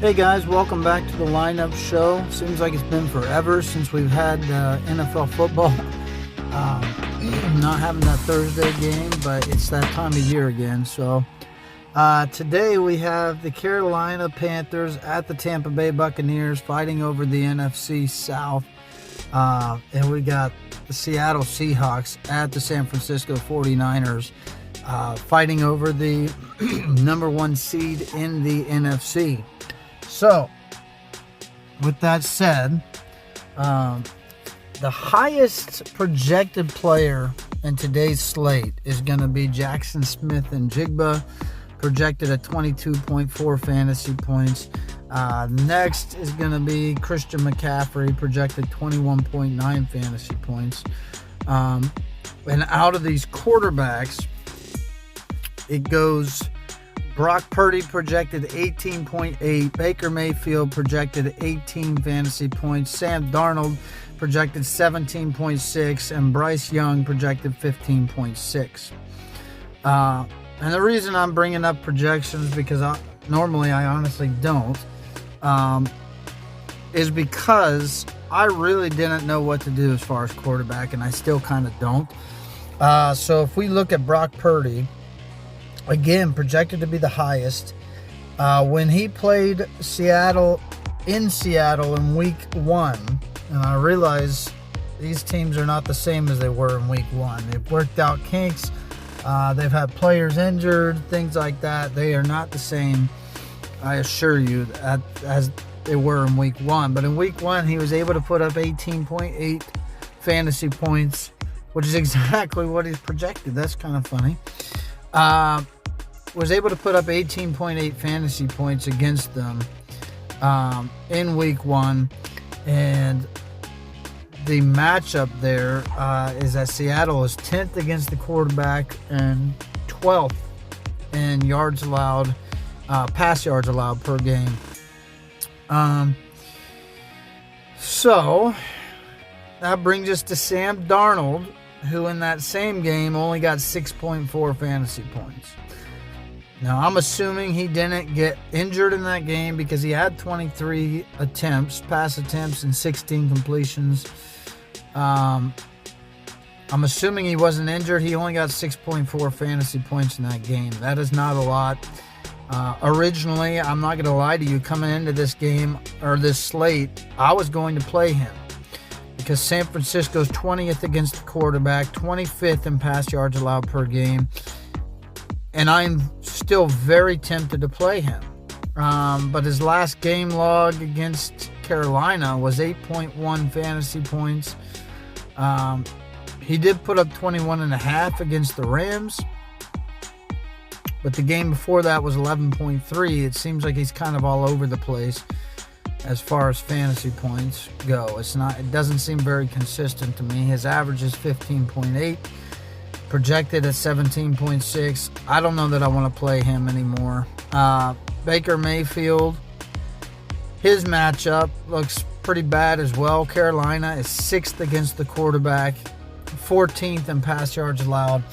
Hey guys, welcome back to the Lineup Show. Seems like it's been forever since we've had NFL football. Not having that Thursday game, but it's that time of year again. So today we have the Carolina Panthers at the Tampa Bay Buccaneers fighting over the NFC South. And we got the Seattle Seahawks at the San Francisco 49ers fighting over the number one seed in the NFC. So, with that said, the highest projected player in today's slate is going to be Jackson Smith and Jigba, projected at 22.4 fantasy points. Next is going to be Christian McCaffrey, projected 21.9 fantasy points. And out of these quarterbacks, it goes Brock Purdy projected 18.8, Baker Mayfield projected 18 fantasy points, Sam Darnold projected 17.6, and Bryce Young projected 15.6. And the reason I'm bringing up projections, because normally I honestly don't, is because I really didn't know what to do as far as quarterback, and I still kind of don't. So if we look at Brock Purdy, again, projected to be the highest. When he played Seattle in week 1, and I realize these teams are not the same as they were in week 1. They've worked out kinks. They've had players injured, things like that. They are not the same, I assure you, as they were in week 1. But in week 1, he was able to put up 18.8 fantasy points, which is exactly what he's projected. That's kind of funny. Was able to put up 18.8 fantasy points against them in week 1, and the matchup there is that Seattle is 10th against the quarterback and 12th in yards allowed, pass yards allowed per game. So that brings us to Sam Darnold, who in that same game only got 6.4 fantasy points. Now, I'm assuming he didn't get injured in that game because he had 23 pass attempts, and 16 completions. I'm assuming he wasn't injured. He only got 6.4 fantasy points in that game. That is not a lot. Originally, I'm not going to lie to you, coming into this game, or this slate, I was going to play him, because San Francisco's 20th against the quarterback, 25th in pass yards allowed per game, and I'm still very tempted to play him. But his last game log against Carolina was 8.1 fantasy points. He did put up 21.5 against the Rams, but the game before that was 11.3. It seems like he's kind of all over the place as far as fantasy points go. It doesn't seem very consistent to me. His average is 15.8, projected at 17.6. I don't know that I want to play him anymore. Baker Mayfield, his matchup looks pretty bad as well. Carolina is 6th against the quarterback, 14th in pass yards allowed.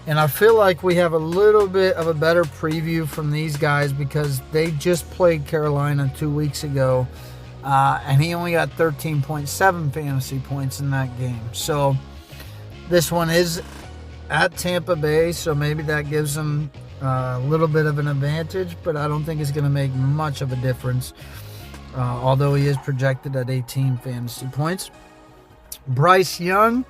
And I feel like we have a little bit of a better preview from these guys because they just played Carolina 2 weeks ago, and he only got 13.7 fantasy points in that game. So this one is at Tampa Bay, so maybe that gives them a little bit of an advantage, but I don't think it's going to make much of a difference, although he is projected at 18 fantasy points. Bryce Young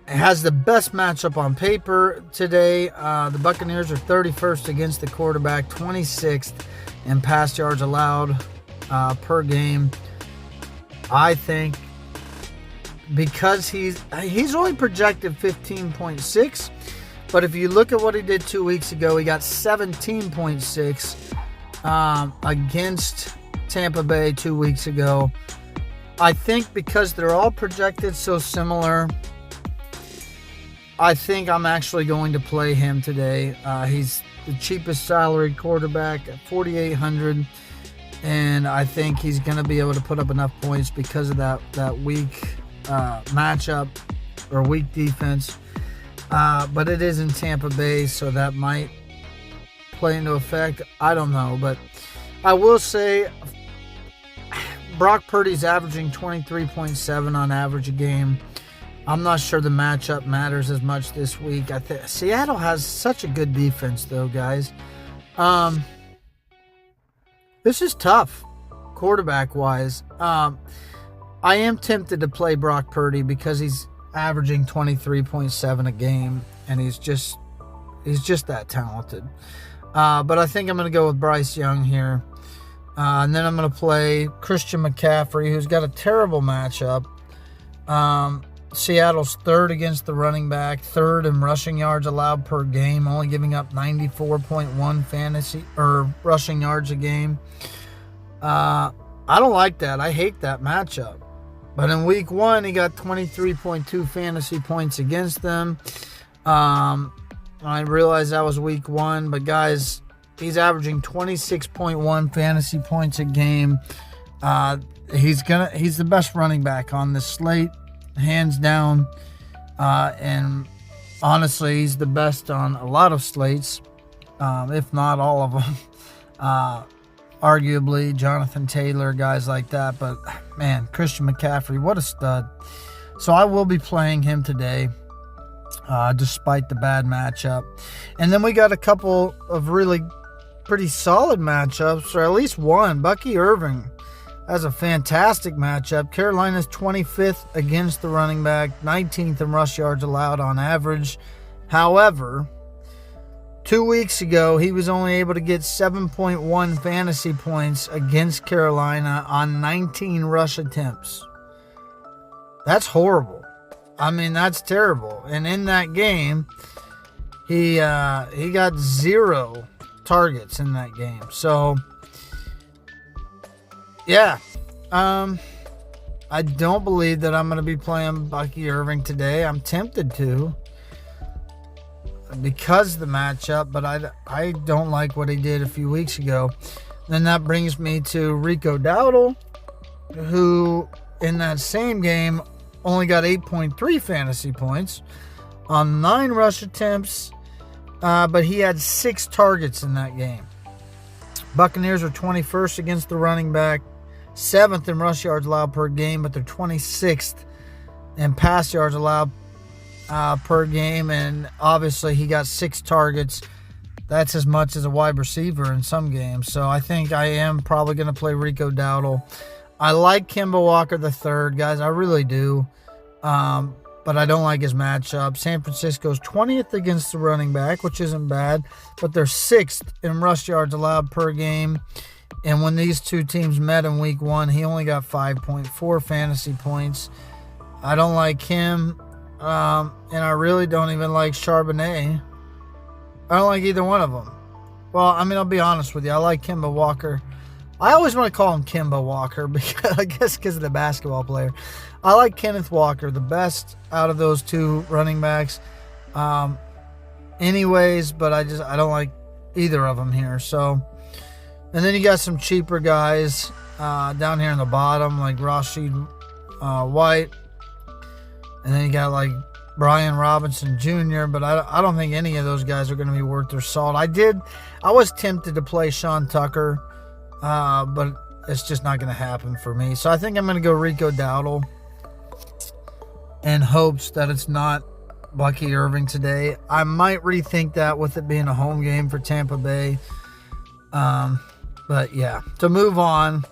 has the best matchup on paper today. The Buccaneers are 31st against the quarterback, 26th in pass yards allowed per game. I think because he's only projected 15.6, but if you look at what he did 2 weeks ago, he got 17.6 against Tampa Bay 2 weeks ago. I think because they're all projected so similar, I think I'm actually going to play him today. He's the cheapest salaried quarterback at $4,800, and I think he's going to be able to put up enough points because of that weak matchup or weak defense. But it is in Tampa Bay, so that might play into effect. I don't know, but I will say Brock Purdy's averaging 23.7 on average a game. I'm not sure the matchup matters as much this week. I think Seattle has such a good defense, though, guys. This is tough, quarterback-wise. I am tempted to play Brock Purdy because he's averaging 23.7 a game, and he's just that talented. But I think I'm going to go with Bryce Young here. And then I'm going to play Christian McCaffrey, who's got a terrible matchup. Seattle's third against the running back, third in rushing yards allowed per game, only giving up 94.1 fantasy or rushing yards a game. I don't like that. I hate that matchup. But in week 1, he got 23.2 fantasy points against them. I realized that was week 1, but guys, he's averaging 26.1 fantasy points a game. He's the best running back on this slate, hands down. And honestly, he's the best on a lot of slates, if not all of them. Arguably, Jonathan Taylor, guys like that. But, man, Christian McCaffrey, what a stud. So I will be playing him today, despite the bad matchup. And then we got a couple of really pretty solid matchups, or at least one. Bucky Irving has a fantastic matchup. Carolina's 25th against the running back, 19th in rush yards allowed on average. However, 2 weeks ago, he was only able to get 7.1 fantasy points against Carolina on 19 rush attempts. That's horrible. I mean, that's terrible. And in that game, he got 0 targets in that game. So, yeah. I don't believe that I'm going to be playing Bucky Irving today. I'm tempted to because of the matchup, but I don't like what he did a few weeks ago. Then that brings me to Rico Dowdle, who in that same game only got 8.3 fantasy points on 9 rush attempts, but he had 6 targets in that game. Buccaneers are 21st against the running back, 7th in rush yards allowed per game, but they're 26th in pass yards allowed per game, and obviously he got 6 targets. That's as much as a wide receiver in some games. So I think I am probably going to play Rico Dowdle. I like Kemba Walker III, guys. I really do. But I don't like his matchup. San Francisco's 20th against the running back, which isn't bad, but they're 6th in rush yards allowed per game. And when these two teams met in week 1, he only got 5.4 fantasy points. I don't like him. And I really don't even like Charbonnet. I don't like either one of them. Well, I mean, I'll be honest with you. I like Kemba Walker. I always want to call him Kemba Walker, because I guess because of the basketball player. I like Kenneth Walker, the best out of those two running backs. Anyways, but I don't like either of them here. So, and then you got some cheaper guys down here in the bottom, like Rashid White. And then you got like Brian Robinson Jr., but I don't think any of those guys are going to be worth their salt. I was tempted to play Sean Tucker, but it's just not going to happen for me. So I think I'm going to go Rico Dowdle in hopes that it's not Bucky Irving today. I might rethink that with it being a home game for Tampa Bay. But yeah, to move on,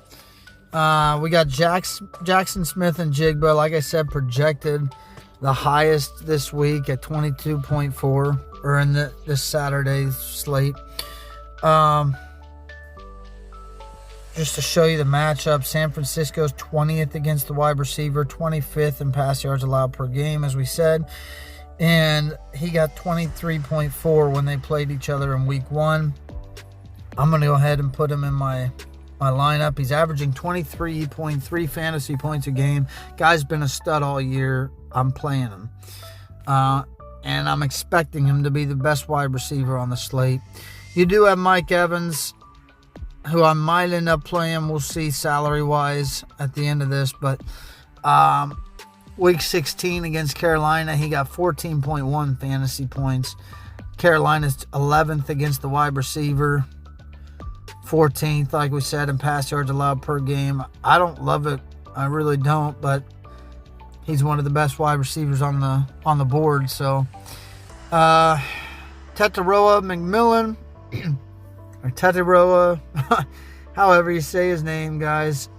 we got Jackson Smith and Jigba, like I said, projected the highest this week at 22.4, or in this Saturday's slate. Just to show you the matchup, San Francisco's 20th against the wide receiver, 25th in pass yards allowed per game, as we said. And he got 23.4 when they played each other in week 1. I'm going to go ahead and put him in my lineup. He's averaging 23.3 fantasy points a game. Guy's been a stud all year. I'm playing him. And I'm expecting him to be the best wide receiver on the slate. You do have Mike Evans, who I might end up playing. We'll see salary-wise at the end of this. But week 16 against Carolina, he got 14.1 fantasy points. Carolina's 11th against the wide receiver. 14th, like we said, in pass yards allowed per game. I don't love it. I really don't, but he's one of the best wide receivers on the board. So, Tetaroa McMillan, or Tetaroa, however you say his name, guys.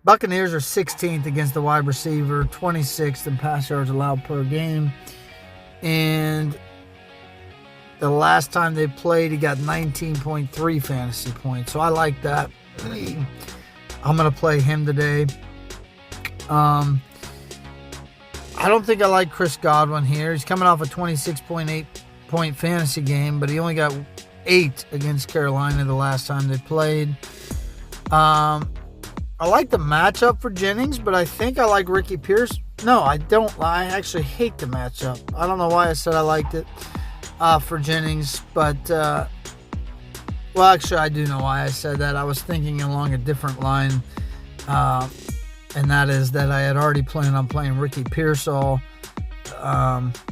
Buccaneers are 16th against the wide receiver, 26th in pass yards allowed per game. And the last time they played, he got 19.3 fantasy points. So I like that. I'm going to play him today. I don't think I like Chris Godwin here. He's coming off a 26.8 point fantasy game, but he only got 8 against Carolina the last time they played. I like the matchup for Jennings, but I think I like Ricky Pierce. No, I don't. I actually hate the matchup. I don't know why I said I liked it for Jennings, but well, actually, I do know why I said that. I was thinking along a different line, and that is that I had already planned on playing Ricky Pearsall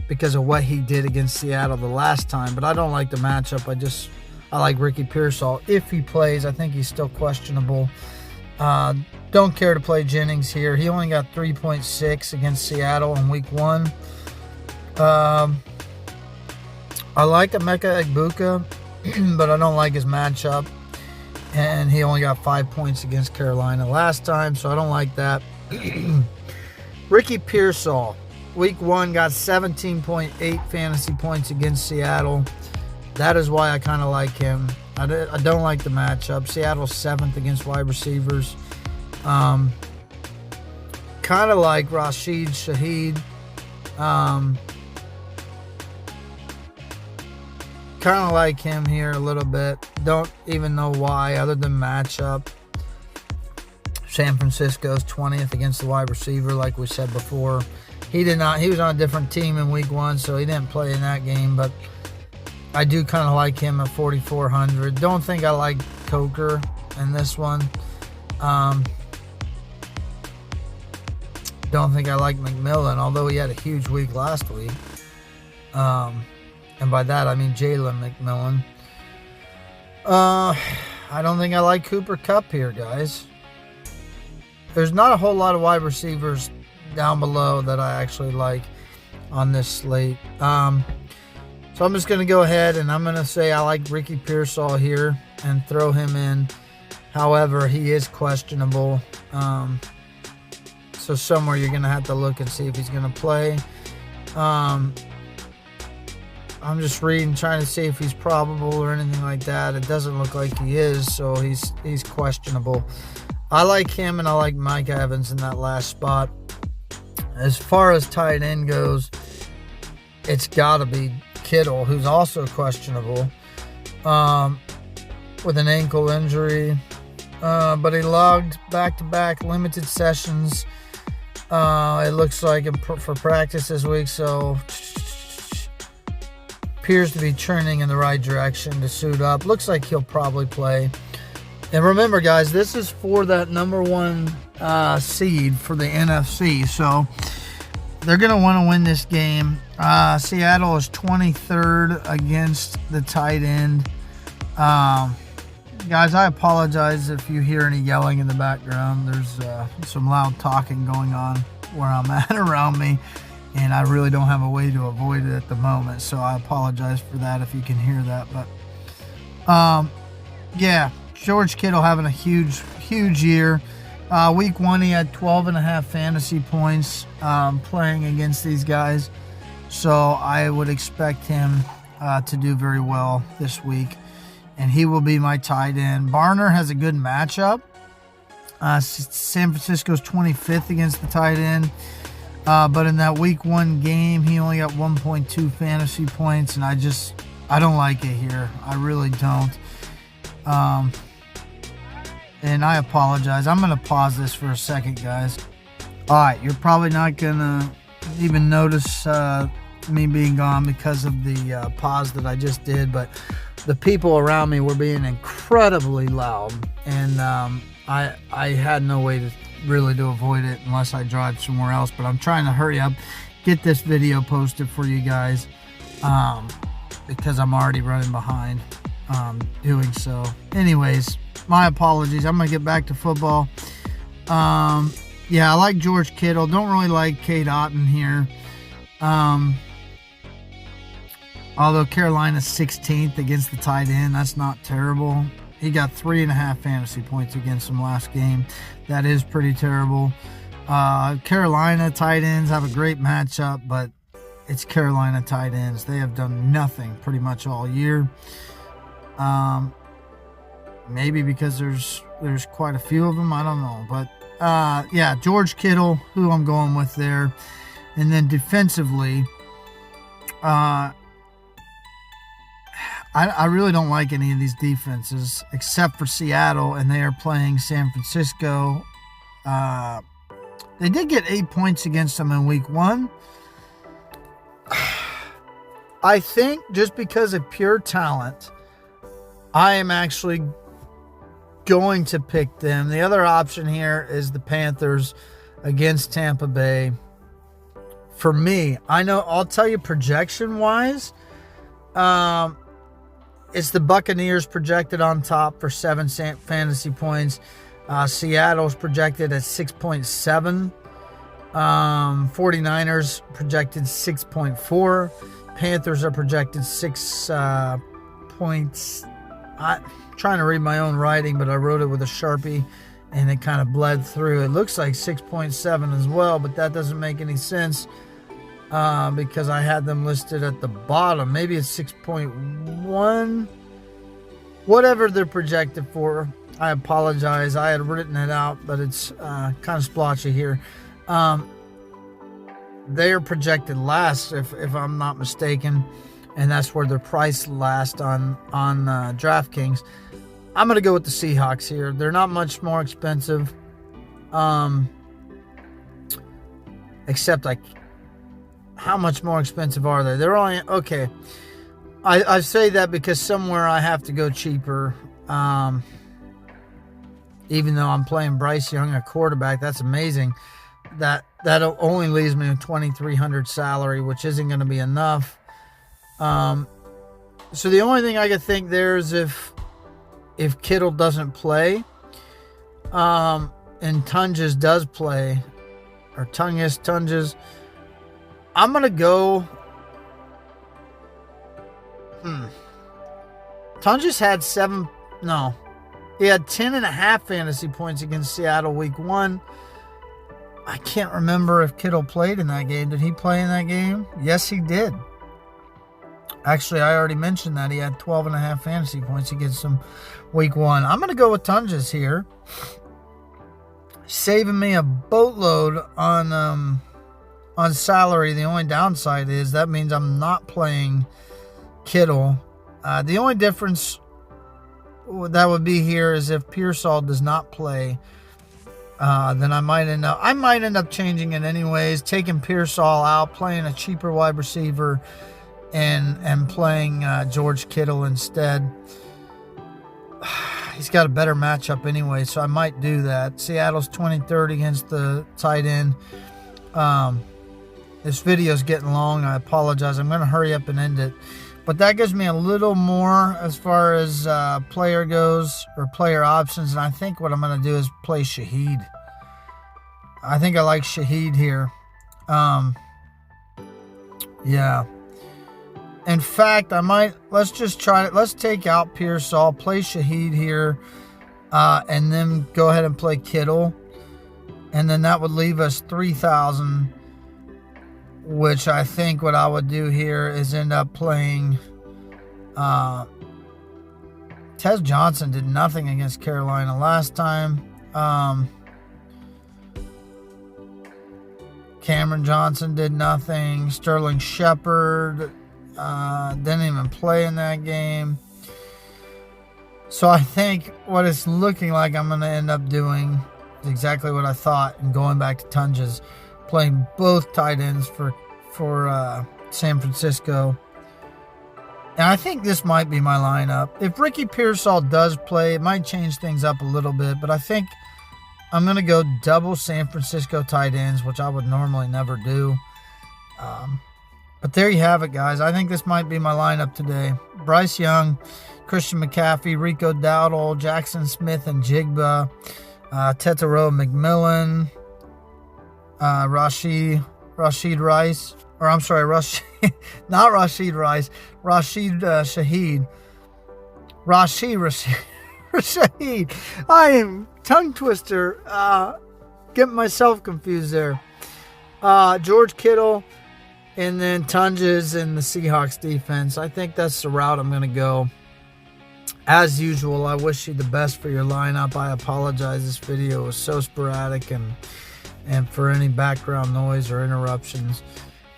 because of what he did against Seattle the last time. But I don't like the matchup. I like Ricky Pearsall if he plays. I think he's still questionable. Don't care to play Jennings here. He only got 3.6 against Seattle in week 1. I like Emeka Egbuka, but I don't like his matchup. And he only got 5 points against Carolina last time, so I don't like that. Ricky Pearsall, week 1, got 17.8 fantasy points against Seattle. That is why I kind of like him. I don't like the matchup. Seattle's 7th against wide receivers. Kind of like Rashid Shaheed. Kind of like him here a little bit. Don't even know why other than matchup. San Francisco's 20th against the wide receiver, like we said before. He was on a different team in week 1, so he didn't play in that game, but I do kind of like him at 4,400. Don't think I like Coker in this one. Don't think I like McMillan, although he had a huge week last week. And by that, I mean Jalen McMillan. I don't think I like Cooper Kupp here, guys. There's not a whole lot of wide receivers down below that I actually like on this slate. So I'm just going to go ahead and I'm going to say I like Ricky Pearsall here and throw him in. However, he is questionable. So somewhere you're going to have to look and see if he's going to play. I'm just reading, trying to see if he's probable or anything like that. It doesn't look like he is, so he's questionable. I like him and I like Mike Evans in that last spot. As far as tight end goes, it's got to be Kittle, who's also questionable with an ankle injury. But he logged back-to-back limited sessions. It looks like for practice this week, so appears to be churning in the right direction to suit up. Looks like he'll probably play. And remember, guys, this is for that number 1 seed for the NFC, so they're going to want to win this game. Seattle is 23rd against the tight end. Guys, I apologize if you hear any yelling in the background. There's some loud talking going on where I'm at around me, and I really don't have a way to avoid it at the moment, so I apologize for that if you can hear that. But, yeah, George Kittle having a huge year. Week 1, he had 12.5 fantasy points playing against these guys. So I would expect him to do very well this week. And he will be my tight end. Barner has a good matchup. San Francisco's 25th against the tight end. But in that week 1 game, he only got 1.2 fantasy points. And I don't like it here. I really don't. And I apologize. I'm going to pause this for a second, guys. All right, you're probably not going to even notice me being gone because of the pause that I just did, but the people around me were being incredibly loud, and I had no way to avoid it unless I drive somewhere else, but I'm trying to hurry up, get this video posted for you guys because I'm already running behind. doing so. Anyways, my apologies. I'm going to get back to football. Yeah, I like George Kittle. Don't really like Cade Otton here. Although Carolina's 16th against the tight end, that's not terrible. He got 3.5 fantasy points against him last game. That is pretty terrible. Carolina tight ends have a great matchup, but it's Carolina tight ends. They have done nothing pretty much all year. Maybe because there's quite a few of them. I don't know. But, yeah, George Kittle, who I'm going with there. And then defensively, I really don't like any of these defenses except for Seattle, and they are playing San Francisco. They did get 8 points against them in week 1. I think just because of pure talent, I am actually going to pick them. The other option here is the Panthers against Tampa Bay. For me, I know, I'll tell you projection-wise, it's the Buccaneers projected on top for 7 fantasy points. Seattle's projected at 6.7. 49ers projected 6.4. Panthers are projected 6 points. I'm trying to read my own writing, but I wrote it with a Sharpie, and it kind of bled through. It looks like 6.7 as well, but that doesn't make any sense because I had them listed at the bottom. Maybe it's 6.1. Whatever they're projected for. I apologize. I had written it out, but it's kind of splotchy here. They are projected last, if I'm not mistaken, and that's where they're priced last on Draftkings. I'm going to go with the Seahawks here. They're not much more expensive, except how much more expensive are they? They're only, okay. I say that because somewhere I have to go cheaper. Even though I'm playing Bryce Young at quarterback, that's amazing. That only leaves me with $2,300 salary, which isn't going to be enough. So the only thing I could think there is if Kittle doesn't play, and Tunges does play, or Tunges, I'm going to go. Tunges had he had 10.5 fantasy points against Seattle week 1. I can't remember if Kittle played in that game. Did he play in that game? Yes, he did. Actually, I already mentioned that. He had 12.5 fantasy points against him week 1. I'm going to go with Tunges here. Saving me a boatload on salary. The only downside is that means I'm not playing Kittle. The only difference that would be here is if Pearsall does not play, then I might end up changing it anyways, taking Pearsall out, playing a cheaper wide receiver, and playing George Kittle instead. He's got a better matchup anyway, so I might do that. Seattle's 23rd against the tight end. This video's getting long. I apologize. I'm going to hurry up and end it. But that gives me a little more as far as player goes, or player options. And I think what I'm going to do is play Shaheed. I think I like Shaheed here. Yeah. In fact, let's just try it. Let's take out Pearsall, play Shaheed here, and then go ahead and play Kittle. And then that would leave us 3,000. Which I think what I would do here is end up playing. Tez Johnson did nothing against Carolina last time. Cameron Johnson did nothing. Sterling Shepard didn't even play in that game. So I think what it's looking like I'm going to end up doing is exactly what I thought, and going back to Tunges, playing both tight ends for San Francisco. And I think this might be my lineup. If Ricky Pearsall does play, it might change things up a little bit, but I think I'm going to go double San Francisco tight ends, which I would normally never do. But there you have it, guys. I think this might be my lineup today. Bryce Young, Christian McCaffrey, Rico Dowdle, Jackson Smith and Jigba, Tetero McMillan, Rashid Rice, or I'm sorry, not Rashid Rice, Rashid Shaheed. Rashid. I am tongue twister. Getting myself confused there. George Kittle, and then Tunges in the Seahawks defense. I think that's the route I'm going to go. As usual, I wish you the best for your lineup. I apologize. This video was so sporadic and for any background noise or interruptions.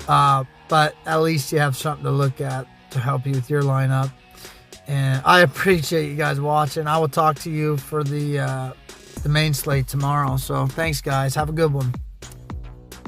But at least you have something to look at to help you with your lineup. And I appreciate you guys watching. I will talk to you for the main slate tomorrow. So thanks, guys. Have a good one.